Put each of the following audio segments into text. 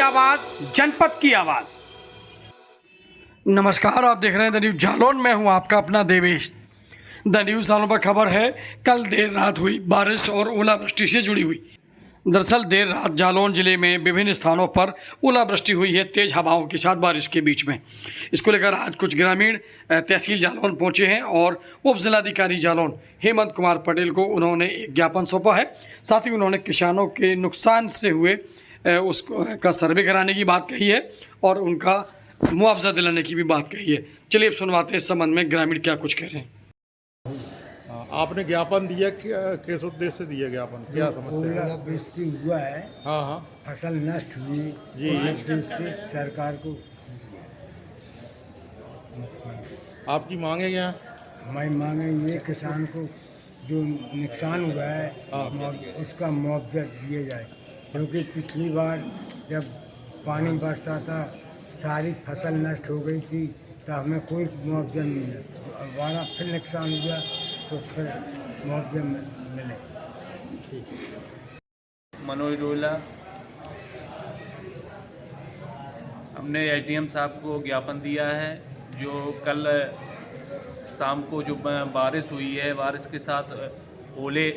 आवाज, जनपद की आवाज। नमस्कार, आप देख रहे हैं द न्यूज़ जालौन। मैं हूं आपका अपना देवेश। द न्यूज़ जालौन पर खबर है, कल देर रात हुई बारिश और ओलावृष्टि से जुड़ी हुई। दरअसल देर रात जालौन जिले में विभिन्न स्थानों पर ओलावृष्टि हुई है, तेज हवाओं के साथ बारिश के बीच में। इसको लेकर आज कुछ ग्रामीण तहसील जालौन पहुंचे हैं और उप जिलाधिकारी जालौन हेमंत कुमार पटेल को उन्होंने एक ज्ञापन सौंपा है। साथ ही उन्होंने किसानों के नुकसान से हुए उसका सर्वे कराने की बात कही है और उनका मुआवजा दिलाने की भी बात कही है। चलिए अब सुनवाते हैं इस संबंध में ग्रामीण क्या कुछ कह रहे हैं। आपने ज्ञापन दिया, किस उद्देश्य से दिया ज्ञापन, क्या समस्या है? ओलावृष्टि हुआ है, हाँ हाँ, फसल नष्ट हुई जी। से सरकार को आपकी मांगे क्या? हमारी मांगे ये किसान को जो नुकसान हुआ है उसका मुआवजा दिया जाए, क्योंकि पिछली बार जब पानी बरसा था सारी फसल नष्ट हो गई थी तो हमें कोई मुआवजा नहीं मिला। दोबारा फिर नुकसान हुआ तो फिर मुआवजा मिले। मनोज रोला, हमने एसडीएम साहब को ज्ञापन दिया है। जो कल शाम को जो बारिश हुई है, बारिश के साथ ओले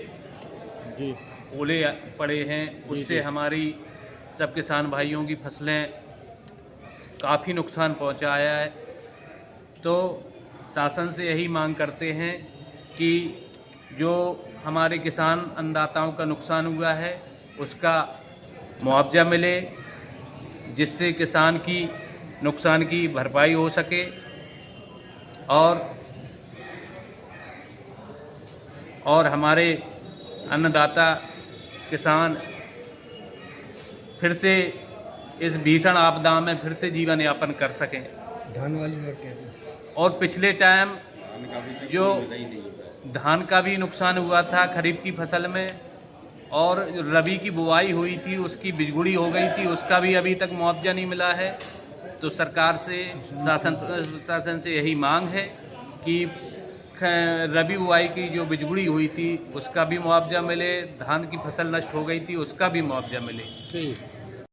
पड़े हैं, उससे हमारी सब किसान भाइयों की फसलें काफ़ी नुकसान पहुंचाया है। तो शासन से यही मांग करते हैं कि जो हमारे किसान अन्नदाताओं का नुकसान हुआ है उसका मुआवजा मिले, जिससे किसान की नुकसान की भरपाई हो सके और हमारे अन्नदाता किसान फिर से इस भीषण आपदा में फिर से जीवन यापन कर सकें। धान वाली और पिछले टाइम जो धान का भी नुकसान हुआ था खरीफ की फसल में, और रबी की बुआई हुई थी उसकी बिजगुड़ी हो गई थी, उसका भी अभी तक मुआवजा नहीं मिला है। तो सरकार से शासन से यही मांग है कि रबी बुआई की जो बिजगुड़ी हुई थी उसका भी मुआवजा मिले, धान की फसल नष्ट हो गई थी उसका भी मुआवजा मिले।